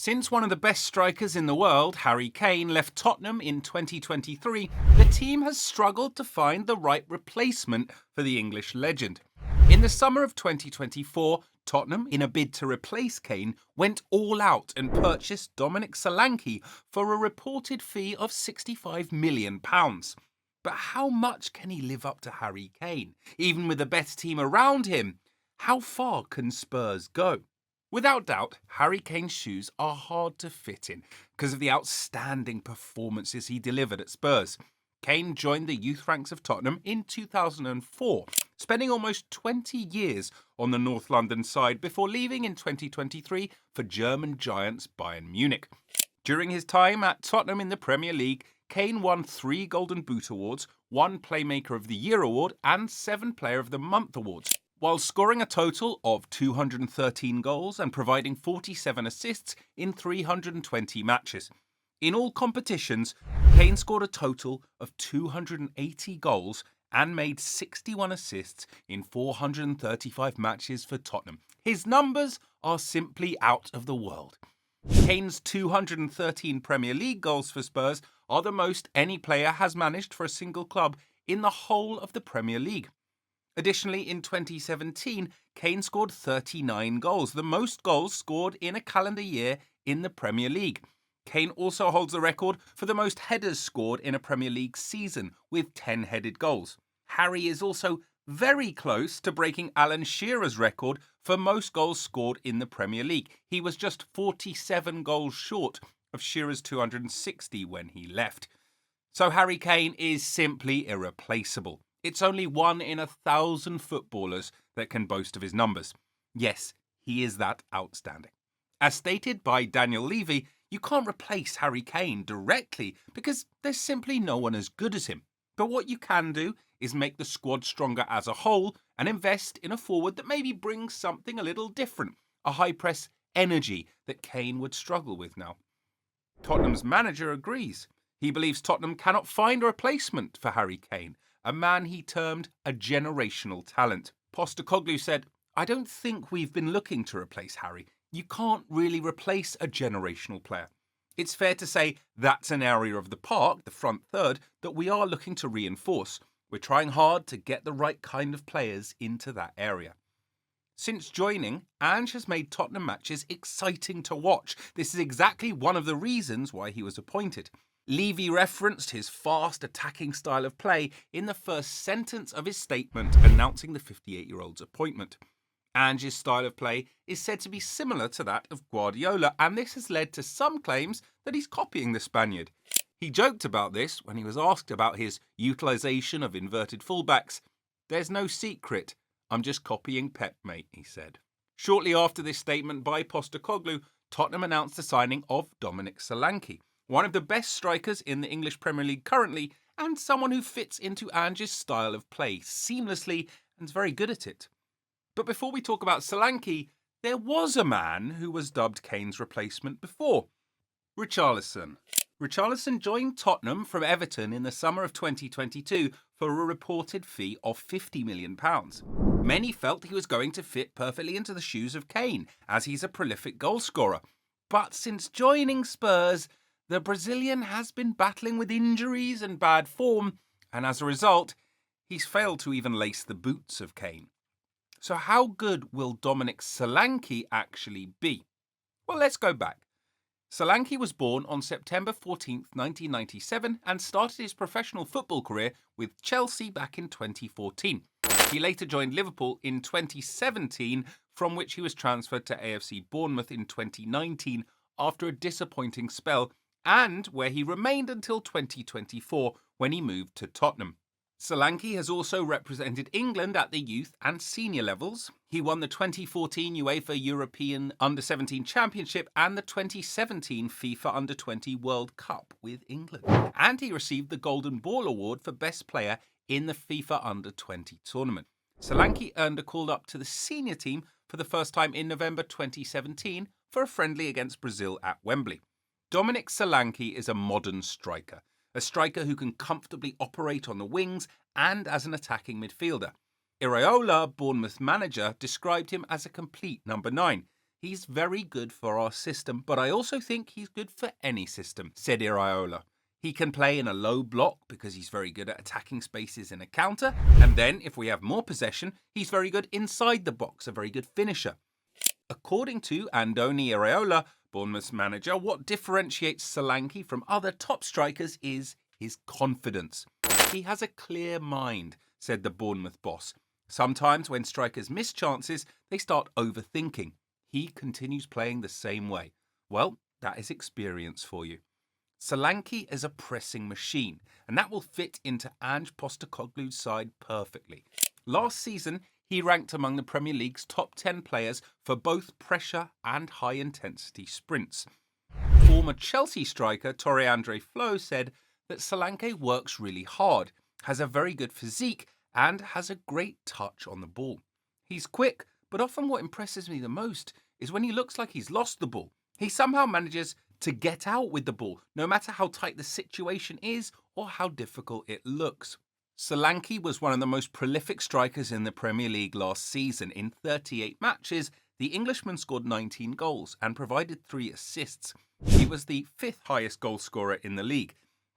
Since one of the best strikers in the world, Harry Kane, left Tottenham in 2023, the team has struggled to find the right replacement for the English legend. In the summer of 2024, Tottenham, in a bid to replace Kane, went all out and purchased Dominic Solanke for a reported fee of £65 million. But how much can he live up to Harry Kane? Even with the best team around him, how far can Spurs go? Without doubt, Harry Kane's shoes are hard to fit in because of the outstanding performances he delivered at Spurs. Kane joined the youth ranks of Tottenham in 2004, spending almost 20 years on the North London side before leaving in 2023 for German giants Bayern Munich. During his time at Tottenham in the Premier League, Kane won 3 Golden Boot awards, 1 Playmaker of the Year award and 7 Player of the Month awards, while scoring a total of 213 goals and providing 47 assists in 320 matches. In all competitions, Kane scored a total of 280 goals and made 61 assists in 435 matches for Tottenham. His numbers are simply out of the world. Kane's 213 Premier League goals for Spurs are the most any player has managed for a single club in the whole of the Premier League. Additionally, in 2017, Kane scored 39 goals, the most goals scored in a calendar year in the Premier League. Kane also holds the record for the most headers scored in a Premier League season, with 10 headed goals. Harry is also very close to breaking Alan Shearer's record for most goals scored in the Premier League. He was just 47 goals short of Shearer's 260 when he left. So Harry Kane is simply irreplaceable. It's only 1 in 1,000 footballers that can boast of his numbers. Yes, he is that outstanding. As stated by Daniel Levy, you can't replace Harry Kane directly because there's simply no one as good as him. But what you can do is make the squad stronger as a whole and invest in a forward that maybe brings something a little different, a high-press energy that Kane would struggle with now. Tottenham's manager agrees. He believes Tottenham cannot find a replacement for Harry Kane, a man he termed a generational talent. Postecoglou said, "I don't think we've been looking to replace Harry. You can't really replace a generational player. It's fair to say that's an area of the park, the front third, that we are looking to reinforce. We're trying hard to get the right kind of players into that area." Since joining, Ange has made Tottenham matches exciting to watch. This is exactly one of the reasons why he was appointed. Levy referenced his fast attacking style of play in the first sentence of his statement announcing the 58-year-old's appointment. Ange's style of play is said to be similar to that of Guardiola, and this has led to some claims that he's copying the Spaniard. He joked about this when he was asked about his utilisation of inverted fullbacks. "There's no secret. I'm just copying Pep, mate," he said. Shortly after this statement by Postecoglou, Tottenham announced the signing of Dominic Solanke, one of the best strikers in the English Premier League currently, and someone who fits into Ange's style of play seamlessly and is very good at it. But before we talk about Solanke, there was a man who was dubbed Kane's replacement before. Richarlison. Richarlison joined Tottenham from Everton in the summer of 2022 for a reported fee of £50 million. Many felt he was going to fit perfectly into the shoes of Kane, as he's a prolific goalscorer. But since joining Spurs, the Brazilian has been battling with injuries and bad form, and as a result, he's failed to even lace the boots of Kane. So how good will Dominic Solanke actually be? Well, let's go back. Solanke was born on September 14, 1997 and started his professional football career with Chelsea back in 2014. He later joined Liverpool in 2017, from which he was transferred to AFC Bournemouth in 2019 after a disappointing spell, and where he remained until 2024 when he moved to Tottenham. Solanke has also represented England at the youth and senior levels. He won the 2014 UEFA European Under-17 Championship and the 2017 FIFA Under-20 World Cup with England. And he received the Golden Ball Award for Best Player in the FIFA Under-20 tournament. Solanke earned a call up to the senior team for the first time in November 2017 for a friendly against Brazil at Wembley. Dominic Solanke is a modern striker. A striker who can comfortably operate on the wings and as an attacking midfielder. Iraola, Bournemouth manager, described him as a complete number 9. He's very good for our system, but I also think he's good for any system, said Iraola. He can play in a low block because he's very good at attacking spaces in a counter, and then if we have more possession, he's very good inside the box, a very good finisher. According to Andoni Iraola, Bournemouth's manager, what differentiates Solanke from other top strikers is his confidence. He has a clear mind, said the Bournemouth boss. Sometimes when strikers miss chances, they start overthinking. He continues playing the same way. Well, that is experience for you. Solanke is a pressing machine, and that will fit into Ange Postecoglou's side perfectly. Last season, he ranked among the Premier League's top 10 players for both pressure and high-intensity sprints. Former Chelsea striker Tore Andre Flo said that Solanke works really hard, has a very good physique, and has a great touch on the ball. He's quick, but often what impresses me the most is when he looks like he's lost the ball. He somehow manages to get out with the ball, no matter how tight the situation is or how difficult it looks. Solanke was one of the most prolific strikers in the Premier League last season. In 38 matches, the Englishman scored 19 goals and provided 3 assists. He was the 5th highest goal scorer in the league.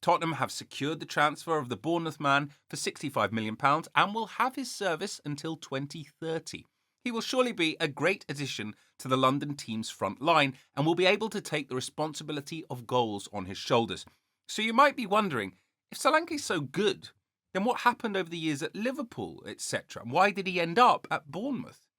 Tottenham have secured the transfer of the Bournemouth man for £65 million and will have his service until 2030. He will surely be a great addition to the London team's front line and will be able to take the responsibility of goals on his shoulders. So you might be wondering, if Solanke's so good, then what happened over the years at Liverpool, etc.? Why did he end up at Bournemouth?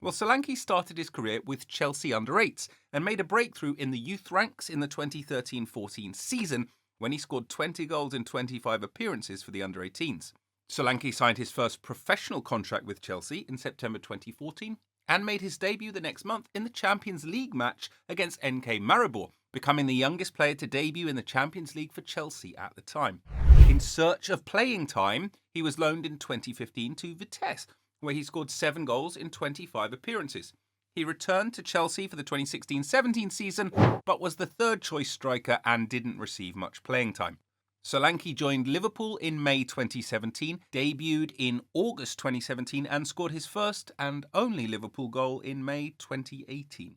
Well, Solanke started his career with Chelsea under-8s and made a breakthrough in the youth ranks in the 2013-14 season when he scored 20 goals in 25 appearances for the under-18s. Solanke signed his first professional contract with Chelsea in September 2014 and made his debut the next month in the Champions League match against NK Maribor, becoming the youngest player to debut in the Champions League for Chelsea at the time. In search of playing time, he was loaned in 2015 to Vitesse, where he scored 7 goals in 25 appearances. He returned to Chelsea for the 2016-17 season, but was the third-choice striker and didn't receive much playing time. Solanke joined Liverpool in May 2017, debuted in August 2017 and scored his first and only Liverpool goal in May 2018.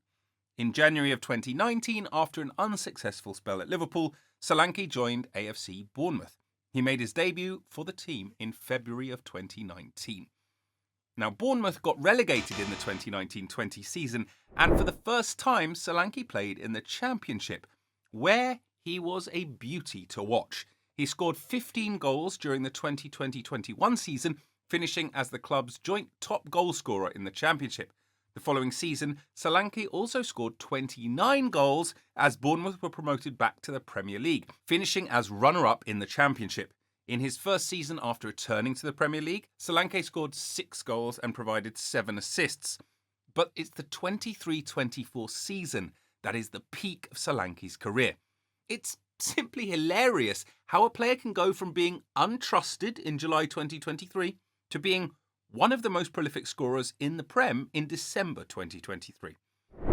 In January of 2019, after an unsuccessful spell at Liverpool, Solanke joined AFC Bournemouth. He made his debut for the team in February of 2019. Now, Bournemouth got relegated in the 2019-20 season, and for the first time, Solanke played in the Championship, where he was a beauty to watch. He scored 15 goals during the 2020-21 season, finishing as the club's joint top goal scorer in the Championship. The following season, Solanke also scored 29 goals as Bournemouth were promoted back to the Premier League, finishing as runner-up in the Championship. In his first season after returning to the Premier League, Solanke scored 6 goals and provided 7 assists. But it's the 23-24 season that is the peak of Solanke's career. It's simply hilarious how a player can go from being untrusted in July 2023 to being one of the most prolific scorers in the Prem in December 2023.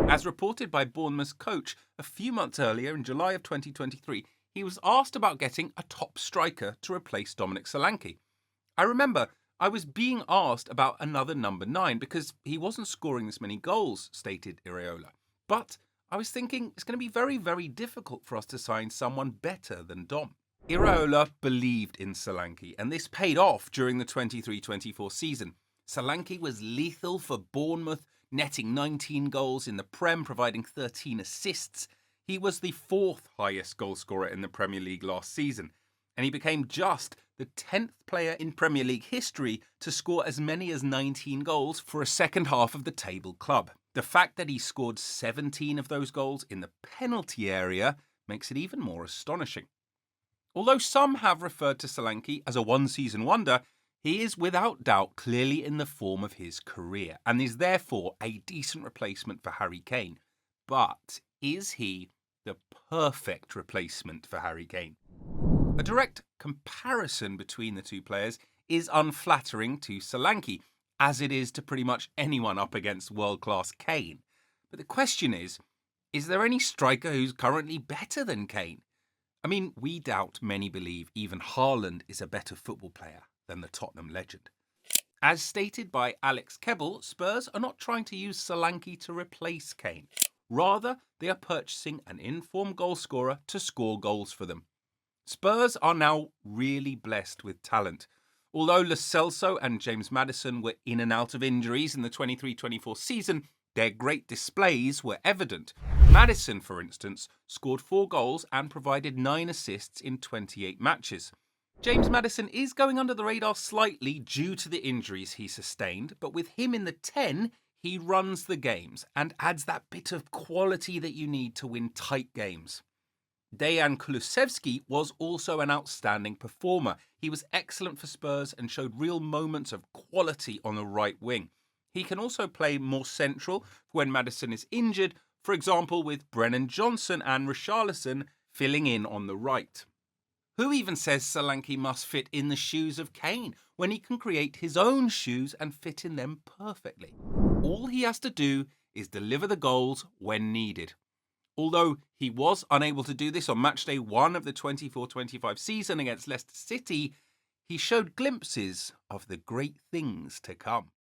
As reported by Bournemouth's coach a few months earlier in July of 2023, he was asked about getting a top striker to replace Dominic Solanke. I remember I was being asked about another number 9 because he wasn't scoring this many goals, stated Iraola. But I was thinking it's going to be very, very difficult for us to sign someone better than Dom. Iraola believed in Solanke, and this paid off during the 23-24 season. Solanke was lethal for Bournemouth, netting 19 goals in the Prem, providing 13 assists. He was the 4th highest goal scorer in the Premier League last season, and he became just the 10th player in Premier League history to score as many as 19 goals for a second half of the table club. The fact that he scored 17 of those goals in the penalty area makes it even more astonishing. Although some have referred to Solanke as a one-season wonder, he is without doubt clearly in the form of his career and is therefore a decent replacement for Harry Kane. But is he the perfect replacement for Harry Kane? A direct comparison between the two players is unflattering to Solanke, as it is to pretty much anyone up against world-class Kane. But the question is there any striker who's currently better than Kane? I mean, we doubt many believe even Haaland is a better football player than the Tottenham legend. As stated by Alex Kebble, Spurs are not trying to use Solanke to replace Kane. Rather, they are purchasing an informed goalscorer to score goals for them. Spurs are now really blessed with talent. Although Lo Celso and James Maddison were in and out of injuries in the 23-24 season, their great displays were evident. Maddison, for instance, scored 4 goals and provided 9 assists in 28 matches. James Maddison is going under the radar slightly due to the injuries he sustained, but with him in the 10, he runs the games and adds that bit of quality that you need to win tight games. Dejan Kulusevski was also an outstanding performer. He was excellent for Spurs and showed real moments of quality on the right wing. He can also play more central when Maddison is injured, for example with Brennan Johnson and Richarlison filling in on the right. Who even says Solanke must fit in the shoes of Kane when he can create his own shoes and fit in them perfectly? All he has to do is deliver the goals when needed. Although he was unable to do this on matchday 1 of the 24-25 season against Leicester City, he showed glimpses of the great things to come.